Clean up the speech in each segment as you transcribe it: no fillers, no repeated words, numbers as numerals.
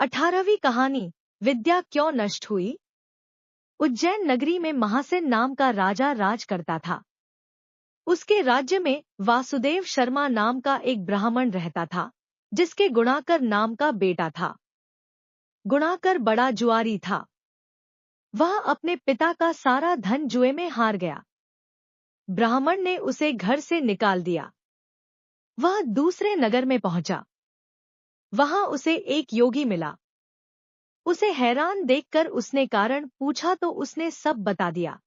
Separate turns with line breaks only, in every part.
18वीं कहानी, विद्या क्यों नष्ट हुई। उज्जैन नगरी में महासेन नाम का राजा राज करता था। उसके राज्य में वासुदेव शर्मा नाम का एक ब्राह्मण रहता था, जिसके गुणाकर नाम का बेटा था। गुणाकर बड़ा जुआरी था। वह अपने पिता का सारा धन जुए में हार गया। ब्राह्मण ने उसे घर से निकाल दिया। वह दूसरे नगर में पहुंचा। वहां उसे एक योगी मिला। उसे हैरान देखकर उसने कारण पूछा तो उसने सब बता दिया।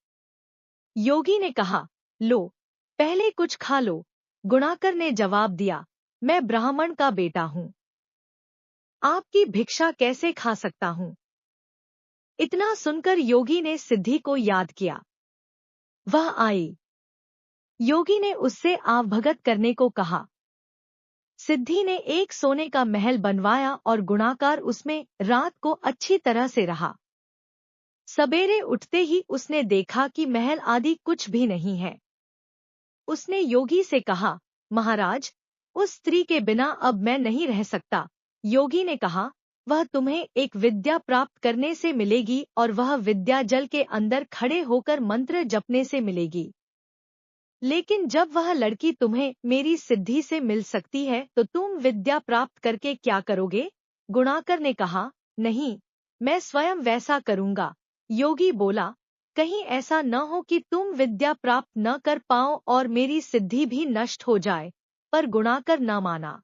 योगी ने कहा, लो, पहले कुछ खा लो। गुणाकर ने जवाब दिया, मैं ब्राह्मण का बेटा हूं, आपकी भिक्षा कैसे खा सकता हूं। इतना सुनकर योगी ने सिद्धि को याद किया। वह आई। योगी ने उससे आवभगत करने को कहा। सिद्धि ने एक सोने का महल बनवाया और गुणाकर उसमें रात को अच्छी तरह से रहा। सवेरे उठते ही उसने देखा कि महल आदि कुछ भी नहीं है। उसने योगी से कहा, महाराज, उस स्त्री के बिना अब मैं नहीं रह सकता। योगी ने कहा, वह तुम्हें एक विद्या प्राप्त करने से मिलेगी और वह विद्या जल के अंदर खड़े होकर मंत्र जपने से मिलेगी। लेकिन जब वह लड़की तुम्हें मेरी सिद्धि से मिल सकती है तो तुम विद्या प्राप्त करके क्या करोगे। गुणाकर ने कहा, नहीं, मैं स्वयं वैसा करूंगा। योगी बोला, कहीं ऐसा न हो कि तुम विद्या प्राप्त न कर पाओ और मेरी सिद्धि भी नष्ट हो जाए। पर गुणाकर न माना।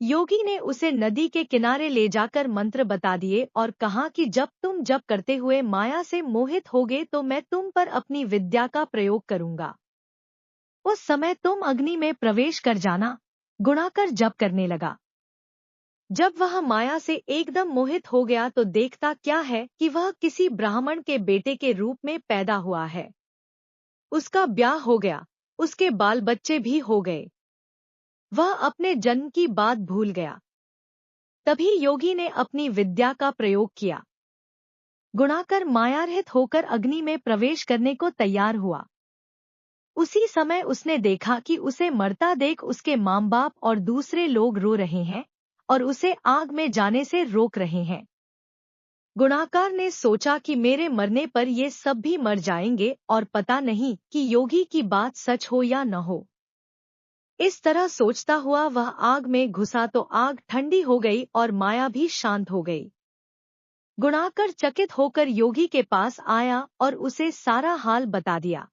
योगी ने उसे नदी के किनारे ले जाकर मंत्र बता दिए और कहा कि जब तुम जप करते हुए माया से मोहित होगे तो मैं तुम पर अपनी विद्या का प्रयोग करूंगा। उस समय तुम अग्नि में प्रवेश कर जाना। गुणाकर जप करने लगा। जब वह माया से एकदम मोहित हो गया तो देखता क्या है कि वह किसी ब्राह्मण के बेटे के रूप में पैदा हुआ है। उसका ब्याह हो गया, उसके बाल बच्चे भी हो गए। वह अपने जन्म की बात भूल गया। तभी योगी ने अपनी विद्या का प्रयोग किया। गुणाकर मायारहित होकर अग्नि में प्रवेश करने को तैयार हुआ। उसी समय उसने देखा कि उसे मरता देख उसके माँ बाप और दूसरे लोग रो रहे हैं और उसे आग में जाने से रोक रहे हैं। गुणाकर ने सोचा कि मेरे मरने पर ये सब भी मर जाएंगे और पता नहीं कि योगी की बात सच हो या न हो। इस तरह सोचता हुआ वह आग में घुसा तो आग ठंडी हो गई और माया भी शांत हो गई। गुणाकर चकित होकर योगी के पास आया और उसे सारा हाल बता दिया।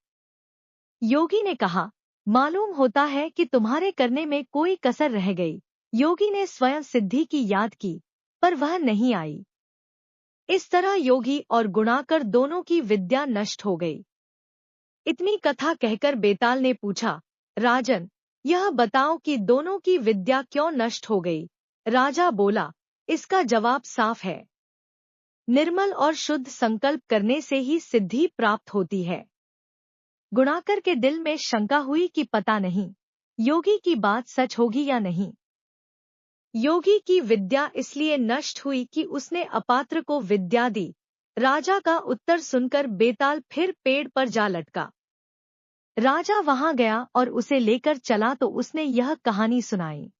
योगी ने कहा, मालूम होता है कि तुम्हारे करने में कोई कसर रह गई। योगी ने स्वयं सिद्धि की याद की, पर वह नहीं आई। इस तरह योगी और गुणाकर दोनों की विद्या नष्ट हो गई। इतनी कथा कहकर बेताल ने पूछा, राजन, यह बताओ कि दोनों की विद्या क्यों नष्ट हो गई। राजा बोला, इसका जवाब साफ है। निर्मल और शुद्ध संकल्प करने से ही सिद्धि प्राप्त होती है। गुणाकर के दिल में शंका हुई कि पता नहीं योगी की बात सच होगी या नहीं। योगी की विद्या इसलिए नष्ट हुई कि उसने अपात्र को विद्या दी। राजा का उत्तर सुनकर बेताल फिर पेड़ पर जा लटका। राजा वहां गया और उसे लेकर चला तो उसने यह कहानी सुनाई।